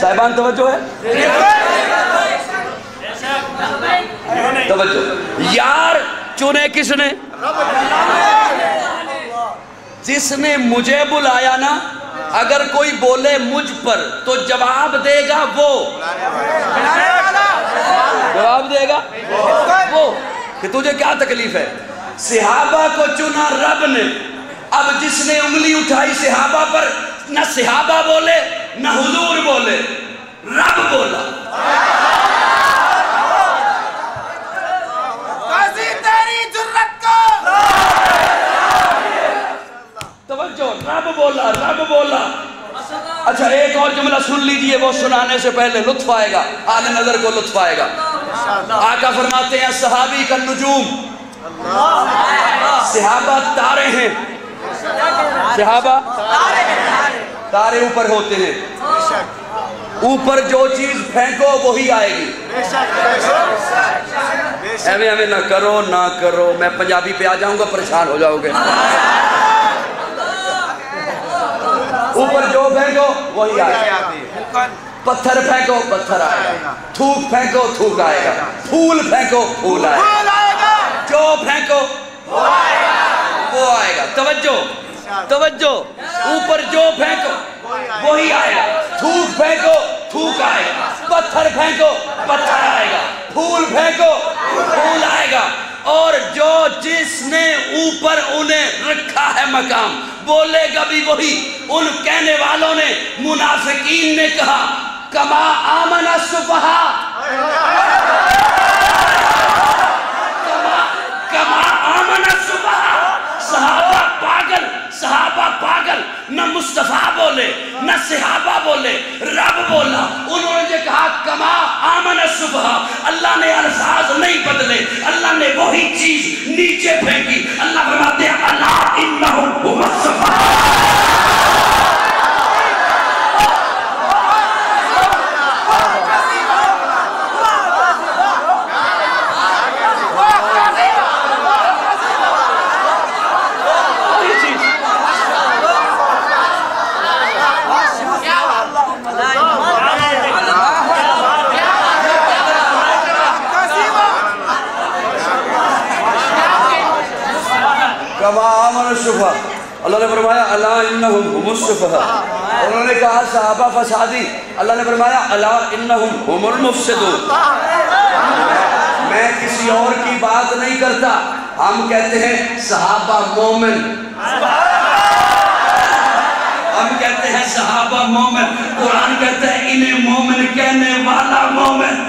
صاحبان توجہ ہے؟ توجہ. یار چنے کس نے؟ جس نے مجھے بلایا نا، اگر کوئی بولے مجھ پر تو جواب دے گا وہ. جواب دے گا وہ کہ تجھے کیا تکلیف ہے. صحابہ کو چنا رب نے. اب جس نے انگلی اٹھائی صحابہ پر، نہ صحابہ بولے نہ حضور بولے، رب بولا. توجہ، رب بولا، رب بولا. اچھا ایک اور جملہ سن لیجئے، وہ سنانے سے پہلے لطف آئے گا، آل نظر کو لطف آئے گا. آقا فرماتے ہیں صحابی کا نجوم، صحابہ تارے ہیں. صحابہ تارے اوپر ہوتے ہیں. اوپر جو چیز پھینکو وہی آئے گی. ایویں نہ کرو نہ کرو، میں پنجابی پہ آ جاؤں گا پریشان ہو جاؤ گے. اوپر جو پھینکو وہی آئے گا. پتھر پھینکو پتھر آئے گا، تھوک پھینکو تھوک آئے گا، پھول پھینکو پھول آئے گا، جو پھینکو وہ آئے گا. توجہ توجہ، اوپر جو پھینکو وہی آئے گا، تھوک پھینکو تھوک آئے گا، پتھر پھینکو پتھر آئے گا، پھول پھینکو پھول آئے گا. اور جو جس نے اوپر انہیں رکھا ہے مقام بولے گا بھی وہی. ان کہنے والوں نے، منافقین نے کہا کما آمن السفہاء، کما آمن السفہاء. صحابہ پاگل، صحابہ پاگل. نہ مصطفیٰ بولے نہ صحابہ بولے، رب بولا. انہوں نے جو کہا کما آمن السفہاء، اللہ نے الفاظ نہیں بدلے، اللہ نے وہی چیز نیچے پھینکی. اللہ فرماتے ہیں الا انہم هم السفہاء. اللہ نے فرمایا الا انہم هم السفہاء. انہوں نے کہا صحابہ فسادی، اللہ نے فرمایا الا انہم هم المفسدون. میں کسی اور کی بات نہیں کرتا، ہم کہتے ہیں صحابہ مومن، ہم کہتے ہیں صحابہ مومن. قرآن کہتا ہے انہیں مومن کہنے والا مومن.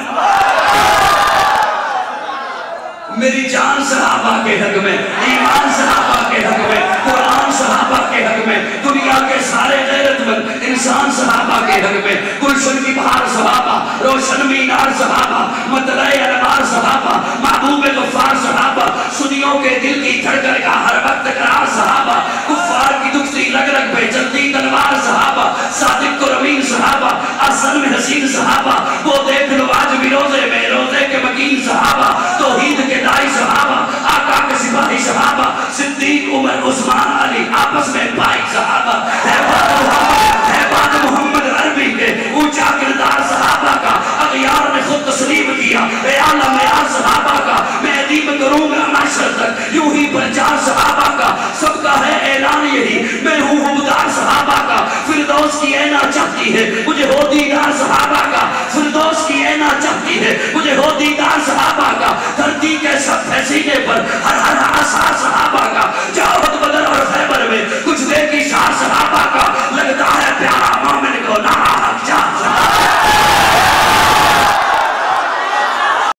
میری جان صحابہ کے حق میں، ایمان صحابہ کے حق میں، قرآن صحابہ کے حق میں، دنیا کے سارے غیرت مند انسان صحابہ کے حق میں. گلشن کی بہار صحابہ، روشن مینار صحابہ، مطلع انوار صحابہ، محبوب غفار صحابہ، سنیوں کے دل کی دھڑکن کا ہر وقت تکرار صحابہ، کفار کی دکھتی رگ رگ پہ جلتی تلوار صحابہ، صادق و امین صحابہ، احسن میں حسین صحابہ، وہ دیکھ لو آج بھی روزے میں روزے کے مکین صحابہ، توحید کے دائی صحابہ، آقا کے سپاہی صحابہ، صدیق عمر عثمان علی آپس میں بھائی صحابہ. احباب محمد عربی کے اونچا کردار صحابہ کا اغیار نے خود تسلیم کیا. اے عالم معیار صحابہ کا میں ادیب کروں گا معاشر تک یوں ہی پرچار صحابہ کا. سب کا ہے اعلان یہی میں ہوں حبدار صحابہ کا. فردوس کی اینا چاہتی ہے مجھے ہوتی